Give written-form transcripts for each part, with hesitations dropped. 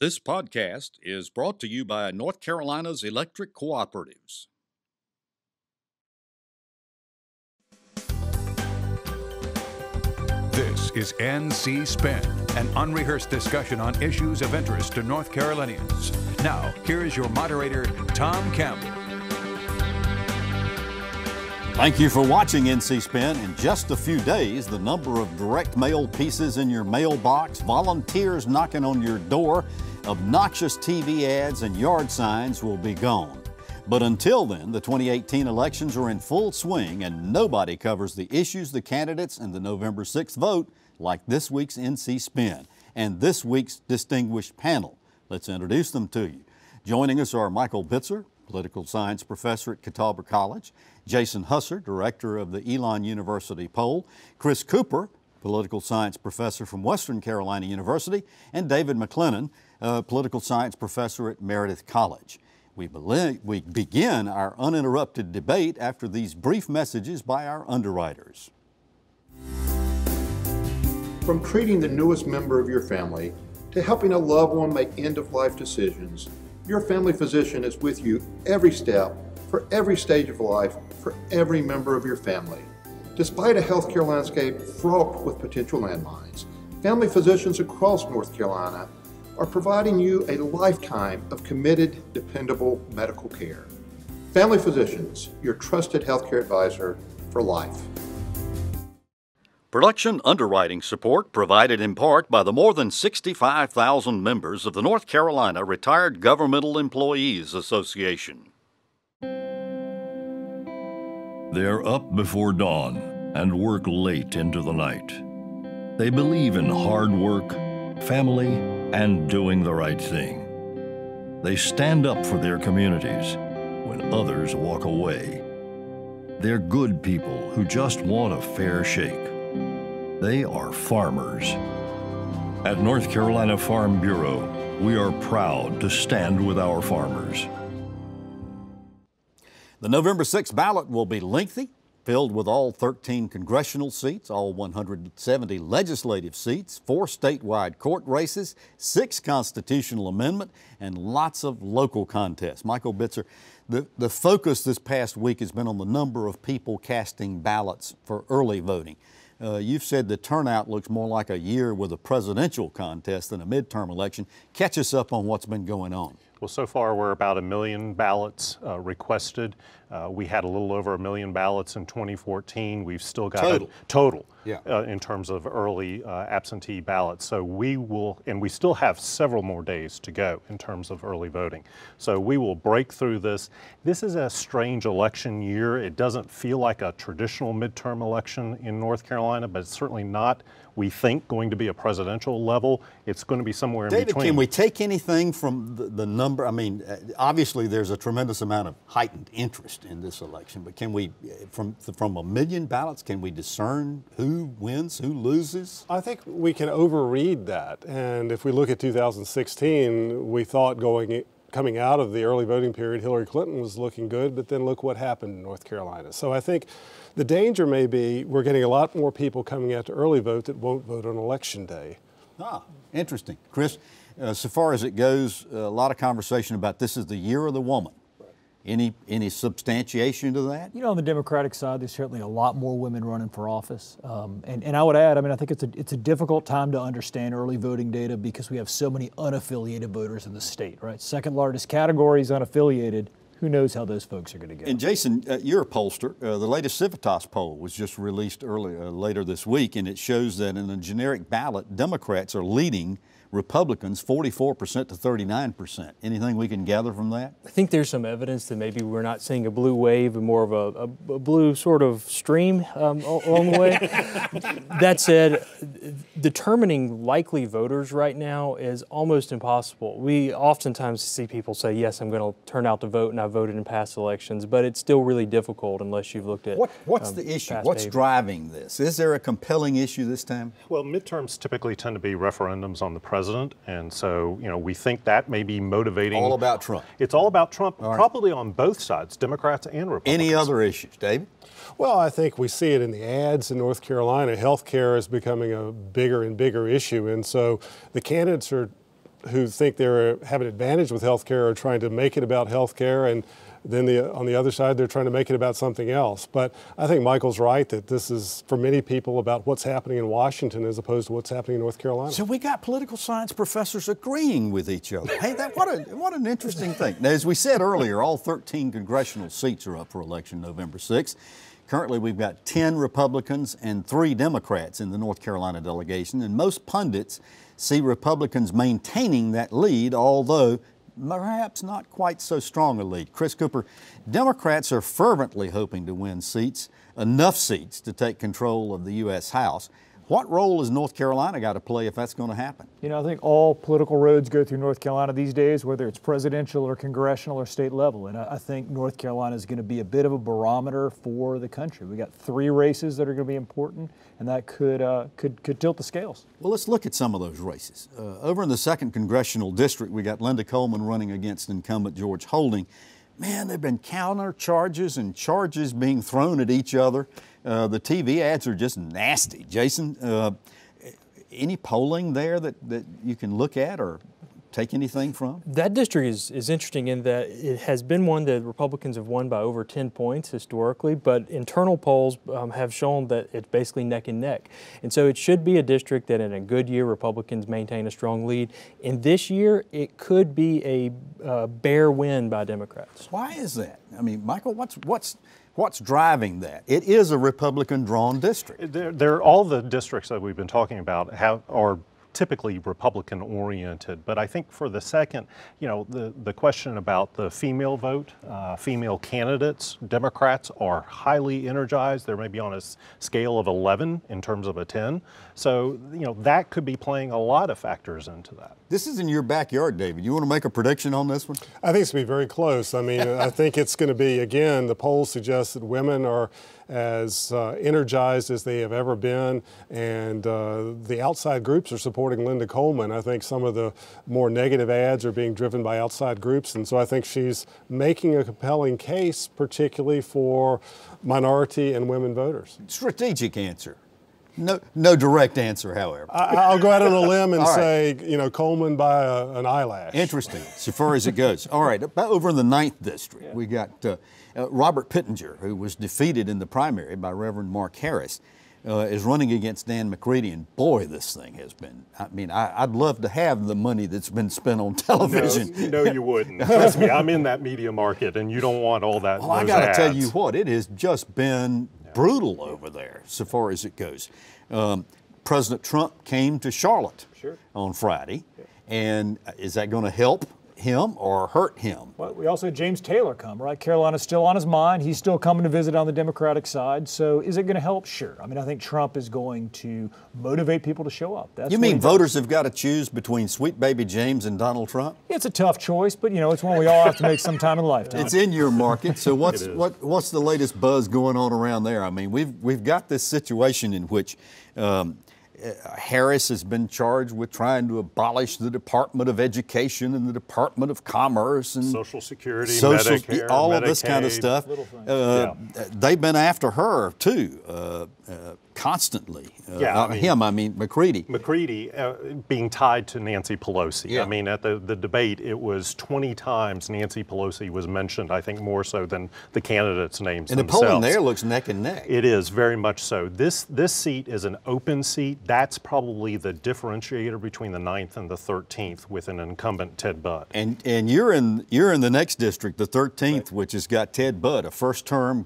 This podcast is brought to you by North Carolina's electric cooperatives. This is NC Spin, an unrehearsed discussion on issues of interest to North Carolinians. Now, here is your moderator, Tom Campbell. Thank you for watching NC Spin. In just a few days, the number of direct mail pieces in your mailbox, volunteers knocking on your door, obnoxious TV ads, and yard signs will be gone. But until then, the 2018 elections are in full swing, and nobody covers the issues, the candidates, and the November 6th vote like this week's NC Spin and this week's distinguished panel. Let's introduce them to you. Joining us are Michael Bitzer, political science professor at Catawba College, Jason Husser, director of the Elon University poll, Chris Cooper, political science professor from Western Carolina University, and David McLennan, political science professor at Meredith College. We begin our uninterrupted debate after these brief messages by our underwriters. From treating the newest member of your family to helping a loved one make end-of-life decisions, your family physician is with you every step, for every stage of life, for every member of your family. Despite a healthcare landscape fraught with potential landmines, family physicians across North Carolina are providing you a lifetime of committed, dependable medical care. Family Physicians, your trusted healthcare advisor for life. Production underwriting support provided in part by the more than 65,000 members of the North Carolina Retired Governmental Employees Association. They're up before dawn and work late into the night. They believe in hard work, family, and doing the right thing. They stand up for their communities when others walk away. They're good people who just want a fair shake. They are farmers. At North Carolina Farm Bureau, we are proud to stand with our farmers. The November 6th ballot will be lengthy, filled with all 13 congressional seats, all 170 legislative seats, 4 statewide court races, 6 constitutional amendment, and lots of local contests. Michael Bitzer, the focus this past week has been on the number of people casting ballots for early voting. You've said the turnout looks more like a year with a presidential contest than a midterm election. Catch us up on what's been going on. Well, so far we're about 1 million ballots requested. We had a little over 1 million ballots in 2014. We've still got total in terms of early absentee ballots. So we will, and we still have several more days to go in terms of early voting. So we will break through this. This is a strange election year. It doesn't feel like a traditional midterm election in North Carolina, but it's certainly not, we think, going to be a presidential level. It's going to be somewhere in between. Can we take anything from the number? I mean, obviously there's a tremendous amount of heightened interest in this election, but can we, from 1 million ballots, can we discern who wins, who loses? I think we can overread that. And if we look at 2016, we thought coming out of the early voting period, Hillary Clinton was looking good, but then look what happened in North Carolina. So I think the danger may be we're getting a lot more people coming out to early vote that won't vote on election day. Ah, interesting. Chris, so far as it goes, a lot of conversation about this is the year of the woman. Any substantiation to that? You know, on the Democratic side, there's certainly a lot more women running for office. And I would add, I mean, I think it's a difficult time to understand early voting data because we have so many unaffiliated voters in the state, right? Second largest category is unaffiliated. Who knows how those folks are going to go? And Jason, you're a pollster. The latest Civitas poll was just released later this week, and it shows that in a generic ballot, Democrats are leading Republicans 44% to 39%. Anything we can gather from that? I think there's some evidence that maybe we're not seeing a blue wave and more of a blue sort of stream along the way. That said, determining likely voters right now is almost impossible. We oftentimes see people say, yes, I'm going to turn out to vote and I voted in past elections, but it's still really difficult unless you've looked at What's the issue? What's driving this? Is there a compelling issue this time? Well, midterms typically tend to be referendums on the president, and so, you know, we think that may be motivating. All about Trump. It's all about Trump, probably on both sides, Democrats and Republicans. Any other issues, David? Well, I think we see it in the ads in North Carolina. Health care is becoming a bigger and bigger issue, and so the candidates are who think they have an advantage with health care are trying to make it about health care, and then on the other side, they're trying to make it about something else. But I think Michael's right that this is, for many people, about what's happening in Washington as opposed to what's happening in North Carolina. So we got political science professors agreeing with each other. Hey, what an interesting thing. Now, as we said earlier, all 13 congressional seats are up for election November 6th. Currently, we've got 10 Republicans and 3 Democrats in the North Carolina delegation, and most pundits see Republicans maintaining that lead, although perhaps not quite so strong a lead. Chris Cooper, Democrats are fervently hoping to win seats, enough seats to take control of the U.S. House. What role has North Carolina got to play if that's going to happen? You know, I think all political roads go through North Carolina these days, whether it's presidential or congressional or state level. And I think North Carolina is going to be a bit of a barometer for the country. We got 3 races that are going to be important, and that could tilt the scales. Well, let's look at some of those races. Over in the 2nd Congressional District, we got Linda Coleman running against incumbent George Holding. Man, there have been counter charges and charges being thrown at each other. The TV ads are just nasty. Jason, any polling there that you can look at or take anything from? That district is interesting in that it has been one that Republicans have won by over 10 points historically, but internal polls have shown that it's basically neck and neck. And so it should be a district that in a good year Republicans maintain a strong lead. In this year, it could be a bare win by Democrats. Why is that? I mean, Michael, what's driving that? It is a Republican-drawn district. All the districts that we've been talking about are typically Republican-oriented, but I think for the second, you know, the question about the female vote, female candidates, Democrats are highly energized. They're maybe on a scale of 11 in terms of a 10. So, you know, that could be playing a lot of factors into that. This is in your backyard, David. You want to make a prediction on this one? I think it's going to be very close. I mean, I think it's going to be, again, the polls suggest that women are as energized as they have ever been, and the outside groups are supporting Linda Coleman. I think some of the more negative ads are being driven by outside groups, and so I think she's making a compelling case, particularly for minority and women voters. Strategic answer. No direct answer, however. I'll go out on a limb and say, you know, Coleman by an eyelash. Interesting, so far as it goes. All right, over in the 9th District, we got Robert Pittenger, who was defeated in the primary by Reverend Mark Harris, is running against Dan McCready, and boy, this thing has been, I mean, I'd love to have the money that's been spent on television. No, you wouldn't. Trust me, I'm in that media market, and you don't want all that. Well, I got to tell you what, it has just been brutal over there, so far as it goes. President Trump came to Charlotte on Friday, and is that going to help him or hurt him? Well, we also had James Taylor come, right? Carolina's still on his mind. He's still coming to visit on the Democratic side. So is it going to help? Sure. I mean, I think Trump is going to motivate people to show up. You mean voters have got to choose between sweet baby James and Donald Trump? It's a tough choice, but, you know, it's one we all have to make sometime in a lifetime. It's in your market. So what's the latest buzz going on around there? I mean, we've got this situation in which Harris has been charged with trying to abolish the Department of Education and the Department of Commerce and Social Security, Medicare, all of this kind of stuff. They've been after her too, constantly. I mean McCready. McCready being tied to Nancy Pelosi. Yeah. I mean, at the debate, it was 20 times Nancy Pelosi was mentioned, I think more so than the candidates' names themselves. And the polling there looks neck and neck. It is, very much so. This seat is an open seat. That's probably the differentiator between the 9th and the 13th with an incumbent Ted Budd. And you're in the next district, the 13th, which has got Ted Budd, a first-term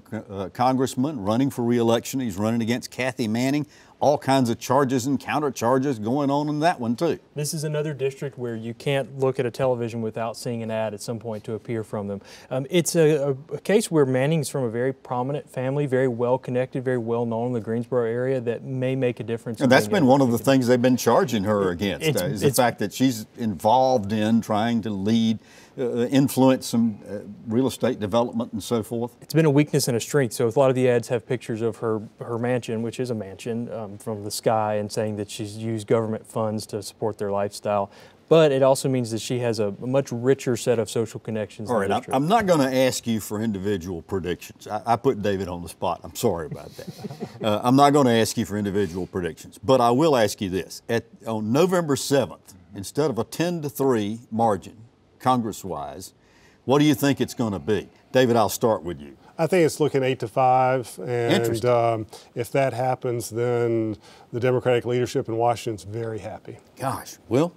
congressman running for re-election. He's running against Kathy Manning. All kinds of charges and counter charges going on in that one too. This is another district where you can't look at a television without seeing an ad at some point to appear from them. It's a case where Manning's from a very prominent family, very well connected, very well known in the Greensboro area, that may make a difference. And that's been one of the things they've been charging her against, is the fact that she's involved in trying to lead, influence some real estate development and so forth. It's been a weakness and a strength. So a lot of the ads have pictures of her mansion, which is a mansion, from the sky, and saying that she's used government funds to support their lifestyle. But it also means that she has a much richer set of social connections. All right, I'm not going to ask you for individual predictions. I put David on the spot. I'm sorry about that. I'm not going to ask you for individual predictions, but I will ask you this. On November 7th, instead of a 10-3 margin, Congress-wise, what do you think it's going to be? David, I'll start with you. I think it's looking 8-5, and if that happens, then the Democratic leadership in Washington's very happy. Gosh, Will?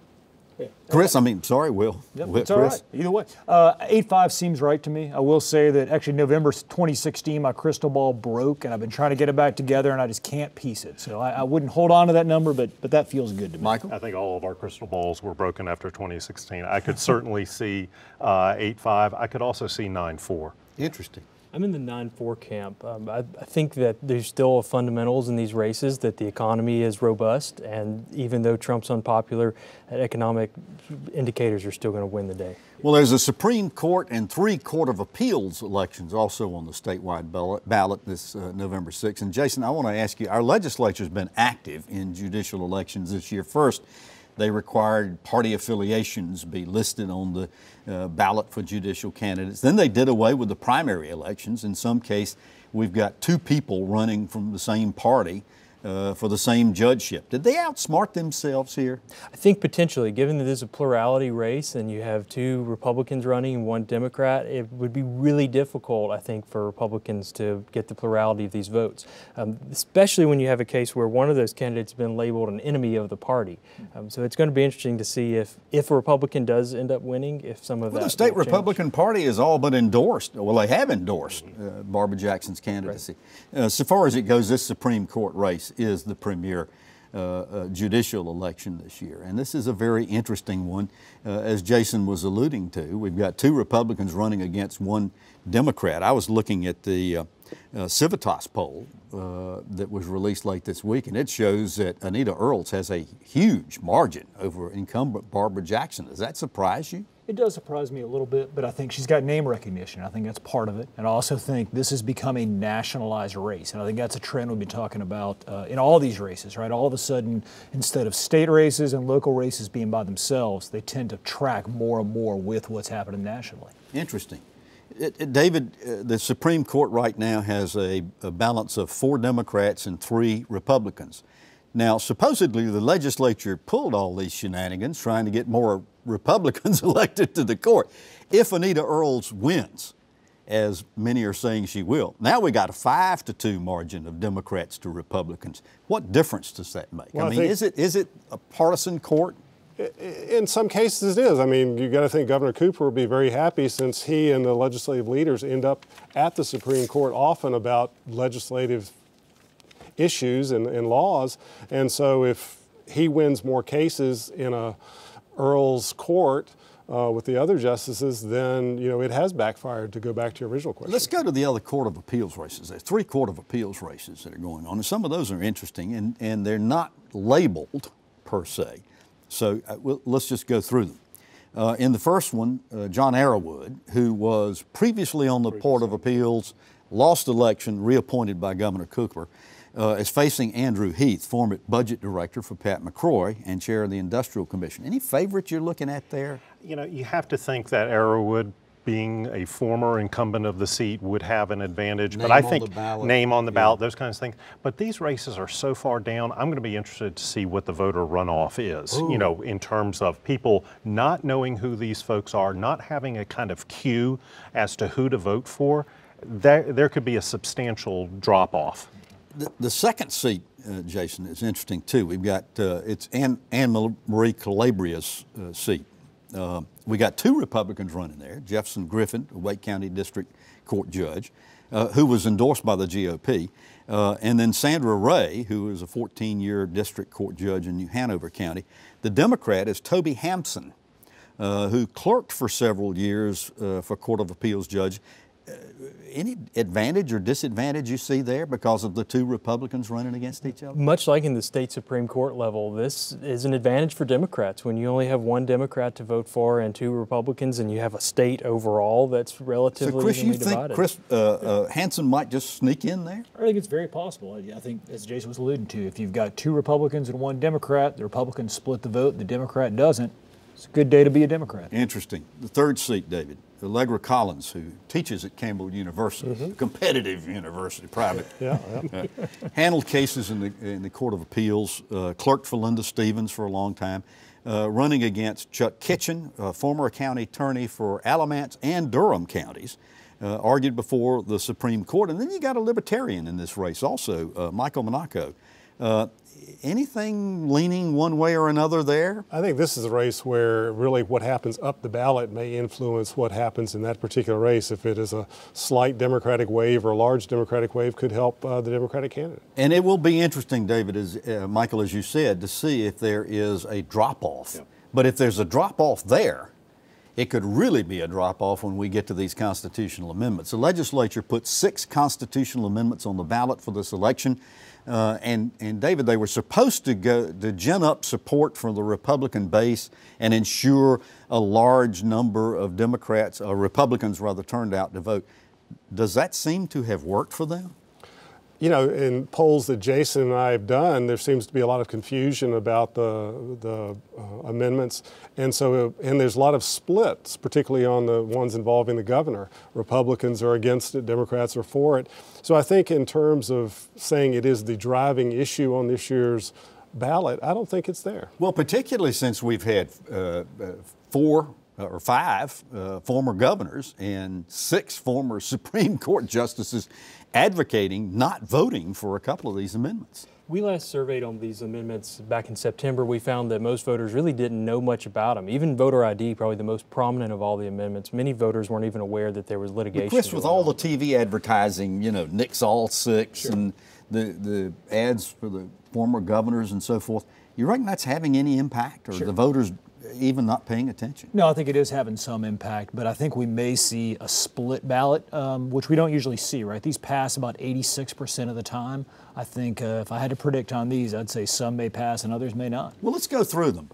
Chris, Will. Yep, it's all right. Either way. 8-5 seems right to me. I will say that actually November 2016, my crystal ball broke, and I've been trying to get it back together, and I just can't piece it. So I wouldn't hold on to that number, but that feels good to me. Michael? I think all of our crystal balls were broken after 2016. I could certainly see 8-5. I could also see 9-4. Interesting. I'm in the 9-4 camp. I think that there's still fundamentals in these races, that the economy is robust, and even though Trump's unpopular, economic indicators are still going to win the day. Well, there's a Supreme Court and 3 Court of Appeals elections also on the statewide ballot this November 6th. And Jason, I want to ask you, our legislature's been active in judicial elections this year. First, they required party affiliations be listed on the ballot for judicial candidates. Then they did away with the primary elections. In some case, we've got 2 people running from the same party for the same judgeship. Did they outsmart themselves here? I think potentially, given that there's a plurality race and you have 2 Republicans running and 1 Democrat, it would be really difficult, I think, for Republicans to get the plurality of these votes, especially when you have a case where one of those candidates has been labeled an enemy of the party. So it's going to be interesting to see if a Republican does end up winning, if some of that the state Republican Party has all but endorsed, well, they have endorsed Barbara Jackson's candidacy. Right. So far as it goes, this Supreme Court race is the premier judicial election this year. And this is a very interesting one. As Jason was alluding to, we've got 2 Republicans running against 1 Democrat. I was looking at the Civitas poll that was released late this week, and it shows that Anita Earls has a huge margin over incumbent Barbara Jackson. Does that surprise you? It does surprise me a little bit, but I think she's got name recognition. I think that's part of it. And I also think this has become a nationalized race. And I think that's a trend we've been talking about in all these races, right? All of a sudden, instead of state races and local races being by themselves, they tend to track more and more with what's happening nationally. Interesting. David, the Supreme Court right now has a balance of 4 Democrats and 3 Republicans. Now, supposedly the legislature pulled all these shenanigans trying to get more Republicans elected to the court. If Anita Earls wins, as many are saying she will, now we got a 5-2 margin of Democrats to Republicans. What difference does that make? Well, I mean, is it a partisan court? In some cases it is. I mean, you got to think Governor Cooper will be very happy since he and the legislative leaders end up at the Supreme Court often about legislative issues and laws. And so if he wins more cases in a Earl's court with the other justices, then, you know, it has backfired, to go back to your original question. Let's go to the other Court of Appeals races. There's 3 Court of Appeals races that are going on, and some of those are interesting, and they're not labeled per se. So let's just go through them. In the first one, John Arrowwood, who was previously on the Court of Appeals, lost election, reappointed by Governor Cooper, is facing Andrew Heath, former budget director for Pat McCrory and chair of the Industrial Commission. Any favorites you're looking at there? You know, you have to think that Arrowwood, being a former incumbent of the seat, would have an advantage. But I think name on the ballot, those kinds of things. But these races are so far down, I'm going to be interested to see what the voter runoff is, you know, in terms of people not knowing who these folks are, not having a kind of queue as to who to vote for. There could be a substantial drop-off. The second seat, Jason, is interesting too. We've got, it's Anne Marie Calabria's seat. We got 2 Republicans running there. Jefferson Griffin, a Wake County District Court judge, who was endorsed by the GOP, and then Sandra Ray, who is a 14-year district court judge in New Hanover County. The Democrat is Toby Hampson, who clerked for several years for Court of Appeals judge. Any advantage or disadvantage you see there because of the 2 Republicans running against each other? Much like in the state Supreme Court level, this is an advantage for Democrats when you only have 1 Democrat to vote for and 2 Republicans, and you have a state overall that's relatively evenly divided. So, Chris, you think Hansen might just sneak in there? I think it's very possible. I think, as Jason was alluding to, if you've got 2 Republicans and 1 Democrat, the Republicans split the vote, the Democrat doesn't. It's a good day to be a Democrat. Interesting. The third seat, David. Allegra Collins, who teaches at Campbell University, competitive university, private. Handled cases in the Court of Appeals, clerked for Linda Stevens for a long time. running against Chuck Kitchen, former county attorney for Alamance and Durham counties, argued before the Supreme Court. And then you got a libertarian in this race also, Michael Monaco. Anything leaning one way or another there? I think this is a race where really what happens up the ballot may influence what happens in that particular race. If it is a slight Democratic wave or a large Democratic wave, could help the Democratic candidate. And it will be interesting, David, as Michael, as you said, to see if there is a drop-off. Yep. But if there's a drop-off there, it could really be a drop-off when we get to these constitutional amendments. The legislature put 6 constitutional amendments on the ballot for this election. And David, they were supposed to gin up support for the Republican base and ensure a large number of Democrats, or Republicans rather, turned out to vote. Does that seem to have worked for them? You know, in polls that Jason and I have done, there seems to be a lot of confusion about the amendments, and there's a lot of splits, particularly on the ones involving the governor. Republicans are against it, Democrats are for it. So I think in terms of saying it is the driving issue on this year's ballot, I don't think it's there. Well, particularly since we've had 4 or 5 former governors and 6 former Supreme Court justices advocating not voting for a couple of these amendments. We last surveyed on these amendments back in September. We found that most voters really didn't know much about them. Even voter ID, probably the most prominent of all the amendments, many voters weren't even aware that there was litigation. But Chris, with all the TV advertising, you know, nix all 6 sure. and the ads for the former governors and so forth, you reckon that's having any impact, or sure. the voters even not paying attention? No, I think it is having some impact, but I think we may see a split ballot, which we don't usually see, right? These pass about 86% of the time. I think if I had to predict on these, I'd say some may pass and others may not. Well, let's go through them.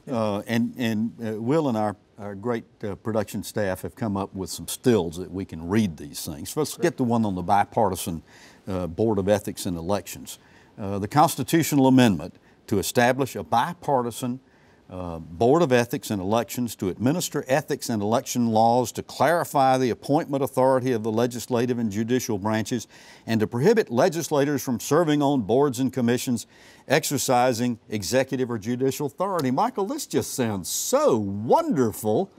And Will and our great production staff have come up with some stills that we can read these things. So let's get the one on the bipartisan Board of Ethics and Elections. The constitutional amendment to establish a bipartisan Board of Ethics and Elections to administer ethics and election laws, to clarify the appointment authority of the legislative and judicial branches, and to prohibit legislators from serving on boards and commissions exercising executive or judicial authority. Michael, this just sounds so wonderful.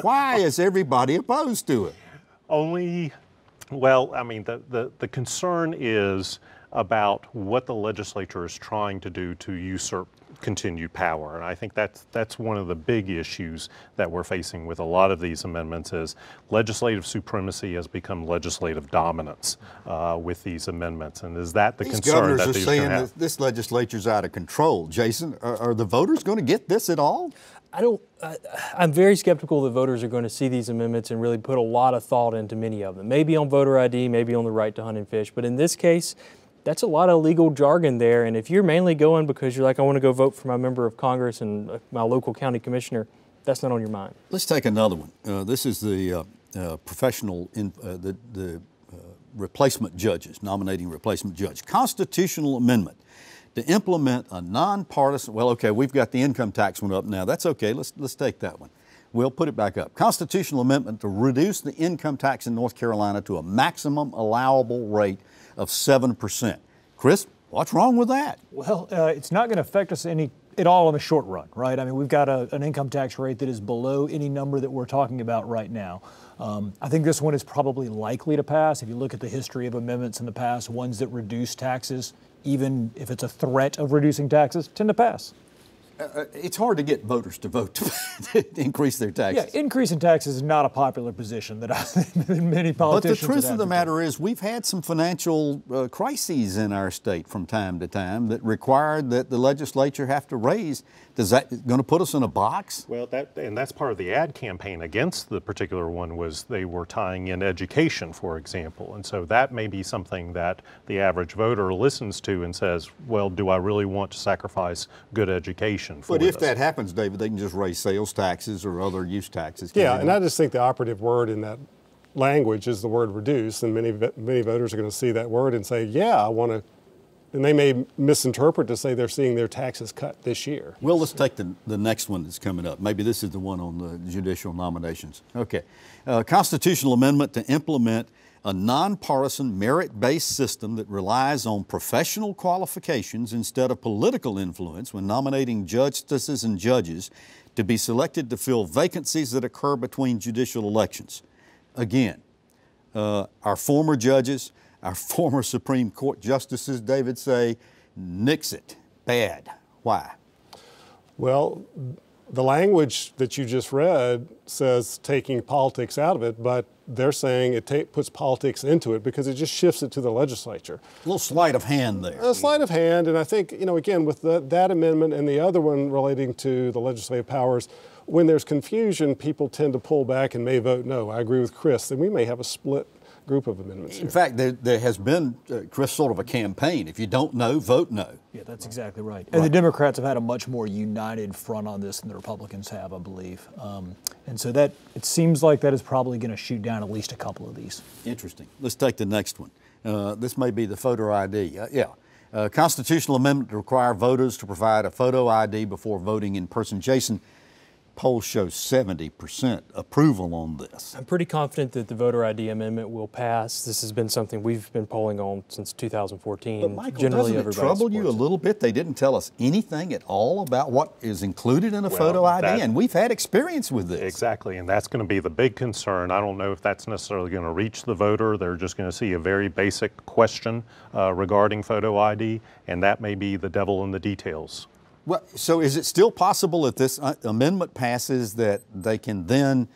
Why is everybody opposed to it? Well, I mean, the concern is about what the legislature is trying to do to usurp continued power. And I think that's one of the big issues that we're facing with a lot of these amendments is legislative supremacy has become legislative dominance with these amendments. And is that the concern that these are saying that this legislature's out of control? Jason, are the voters going to get this at all? I'm very skeptical that voters are going to see these amendments and really put a lot of thought into many of them. Maybe on voter ID, maybe on the right to hunt and fish. But in this case, that's a lot of legal jargon there, and if you're mainly going because you're like, I want to go vote for my member of Congress and my local county commissioner, that's not on your mind. Let's take another one. This is the replacement judges, nominating replacement judge. Constitutional amendment to implement a nonpartisan, well, okay, we've got the income tax one up now. That's okay, let's take that one. We'll put it back up. Constitutional amendment to reduce the income tax in North Carolina to a maximum allowable rate of 7%. Chris, what's wrong with that? Well, it's not going to affect us at all in the short run, right? I mean, we've got an income tax rate that is below any number that we're talking about right now. I think this one is probably likely to pass. If you look at the history of amendments in the past, ones that reduce taxes, even if it's a threat of reducing taxes, tend to pass. It's hard to get voters to vote to increase their taxes. Yeah, increasing taxes is not a popular position that many politicians. But the truth of the matter is we've had some financial crises in our state from time to time that required that the legislature have to raise. Is that going to put us in a box? Well, that's part of the ad campaign against the particular one was they were tying in education, for example. And so that may be something that the average voter listens to and says, well, do I really want to sacrifice good education for But if this? that happens, David, they can just raise sales taxes or other use taxes. Yeah, and I just think the operative word in that language is the word reduce, and many voters are going to see that word and say, yeah, I want to And they may misinterpret to say they're seeing their taxes cut this year. Well, let's take the next one that's coming up. Maybe this is the one on the judicial nominations. Okay. Constitutional amendment to implement a nonpartisan merit-based system that relies on professional qualifications instead of political influence when nominating justices and judges to be selected to fill vacancies that occur between judicial elections. Again, our former judges, our former Supreme Court justices, David, say, nix it, bad. Why? Well, the language that you just read says taking politics out of it, but they're saying it puts politics into it because it just shifts it to the legislature. A little sleight of hand there. A sleight of hand, and I think, again, with that amendment and the other one relating to the legislative powers, when there's confusion, people tend to pull back and may vote no. I agree with Chris, then we may have a split group of amendments here. In fact, there has been, Chris, sort of a campaign. If you don't know, vote no. Yeah, that's exactly right. And the Democrats have had a much more united front on this than the Republicans have, I believe. And so it seems like that is probably going to shoot down at least a couple of these. Interesting. Let's take the next one. This may be the photo ID. Constitutional amendment to require voters to provide a photo ID before voting in person. Jason, polls show 70% approval on this. I'm pretty confident that the voter ID amendment will pass. This has been something we've been polling on since 2014. But Michael, doesn't it trouble you a little bit? They didn't tell us anything at all about what is included in a photo ID, and we've had experience with this. Exactly, and that's going to be the big concern. I don't know if that's necessarily going to reach the voter. They're just going to see a very basic question regarding photo ID, and that may be the devil in the details. Well, so is it still possible if this amendment passes that they can then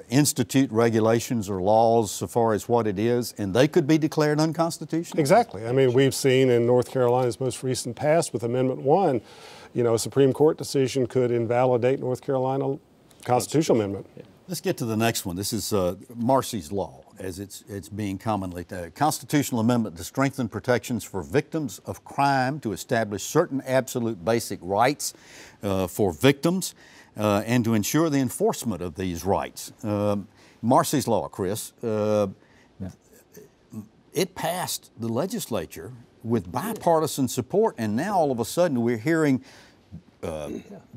institute regulations or laws so far as what it is, and they could be declared unconstitutional? Exactly. I mean, we've seen in North Carolina's most recent past with Amendment 1, a Supreme Court decision could invalidate North Carolina constitutional amendment. Yeah. Let's get to the next one. This is Marcy's Law, as it's being commonly constitutional amendment to strengthen protections for victims of crime, to establish certain absolute basic rights for victims, and to ensure the enforcement of these rights. Marcy's Law, Chris, it passed the legislature with bipartisan support, and now all of a sudden we're hearing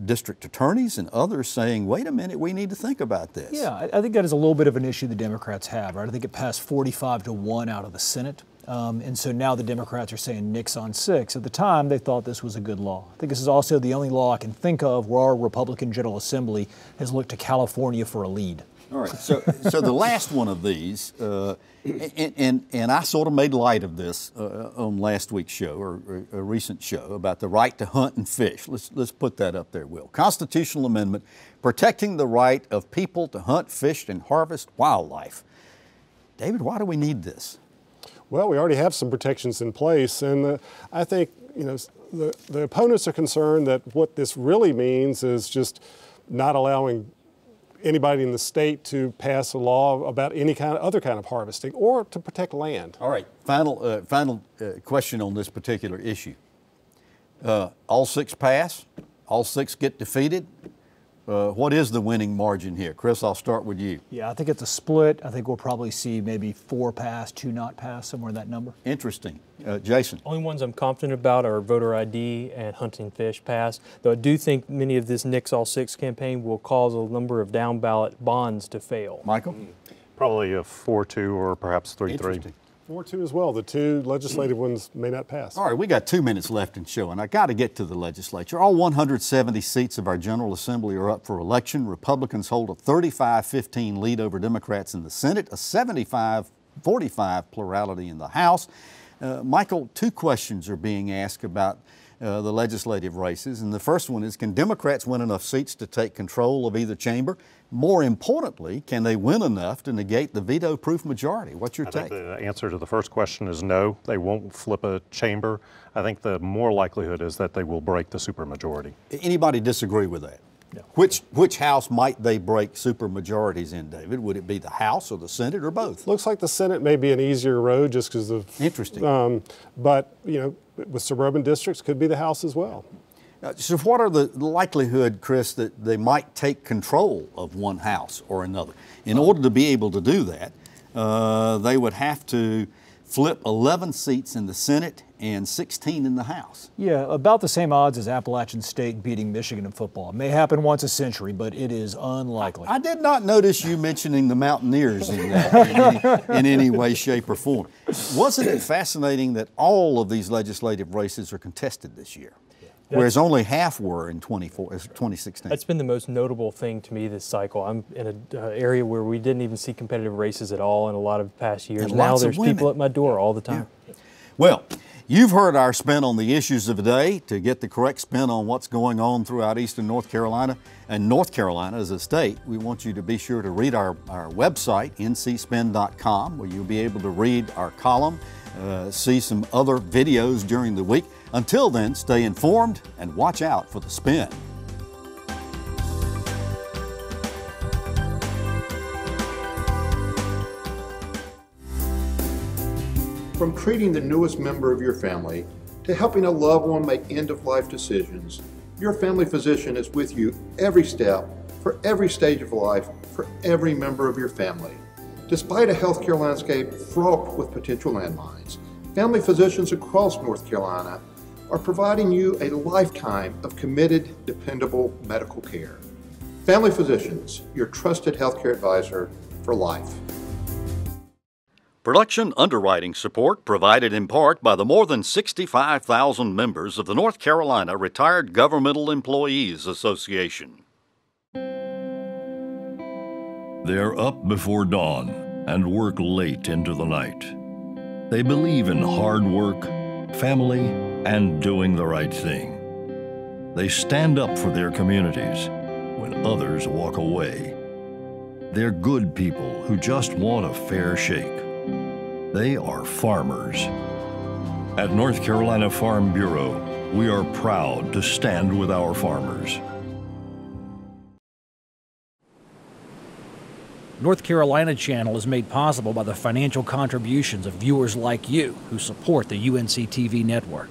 district attorneys and others saying, wait a minute, we need to think about this. Yeah, I think that is a little bit of an issue the Democrats have, right? I think it passed 45-1 out of the Senate. And so now the Democrats are saying nix on 6. At the time, they thought this was a good law. I think this is also the only law I can think of where our Republican General Assembly has looked to California for a lead. All right, so the last one of these, and I sort of made light of this on last week's show, or a recent show, about the right to hunt and fish. Let's put that up there, Will. Constitutional amendment protecting the right of people to hunt, fish, and harvest wildlife. David, why do we need this? Well, we already have some protections in place, and I think the opponents are concerned that what this really means is just not allowing anybody in the state to pass a law about any other kind of harvesting or to protect land. All right, final question on this particular issue. All 6 pass, all 6 get defeated. What is the winning margin here? Chris, I'll start with you. Yeah, I think it's a split. I think we'll probably see maybe 4 pass, 2 not pass, somewhere in that number. Interesting. Jason? Only ones I'm confident about are voter ID and hunting fish pass, though I do think many of this Nix All 6 campaign will cause a number of down ballot bonds to fail. Michael? Probably a 4-2 or perhaps 3-3. 4-2 as well. The 2 legislative ones may not pass. All right, we got 2 minutes left in show, and I got to get to the legislature. All 170 seats of our General Assembly are up for election. Republicans hold a 35-15 lead over Democrats in the Senate, a 75-45 plurality in the House. Michael, 2 questions are being asked about the legislative races, and the first one is, can Democrats win enough seats to take control of either chamber? More importantly, can they win enough to negate the veto-proof majority? What's your take? I think the answer to the first question is no. They won't flip a chamber. I think the more likelihood is that they will break the supermajority. Anybody disagree with that? No. Which house might they break supermajorities in, David? Would it be the House or the Senate or both? Looks like the Senate may be an easier road just because of... Interesting. But, with suburban districts, could be the House as well. So what are the likelihood, Chris, that they might take control of one house or another? In order to be able to do that, they would have to flip 11 seats in the Senate and 16 in the House. Yeah, about the same odds as Appalachian State beating Michigan in football. It may happen once a century, but it is unlikely. I did not notice you mentioning the Mountaineers in that in any way, shape, or form. Wasn't it fascinating that all of these legislative races are contested this year? Whereas only half were in 2016. That's been the most notable thing to me this cycle. I'm in an area where we didn't even see competitive races at all in a lot of past years. And now lots of there's women. people at my door all the time. Yeah. Well, you've heard our spin on the issues of the day. To get the correct spin on what's going on throughout eastern North Carolina and North Carolina as a state, we want you to be sure to read our website, ncspin.com, where you'll be able to read our column, see some other videos during the week. Until then, stay informed and watch out for the spin. From treating the newest member of your family to helping a loved one make end-of-life decisions, your family physician is with you every step, for every stage of life, for every member of your family. Despite a healthcare landscape fraught with potential landmines, family physicians across North Carolina are providing you a lifetime of committed, dependable medical care. Family Physicians, your trusted healthcare advisor for life. Production underwriting support provided in part by the more than 65,000 members of the North Carolina Retired Governmental Employees Association. They're up before dawn and work late into the night. They believe in hard work, family, and doing the right thing. They stand up for their communities when others walk away. They're good people who just want a fair shake. They are farmers. At North Carolina Farm Bureau, we are proud to stand with our farmers. North Carolina Channel is made possible by the financial contributions of viewers like you who support the UNC TV network.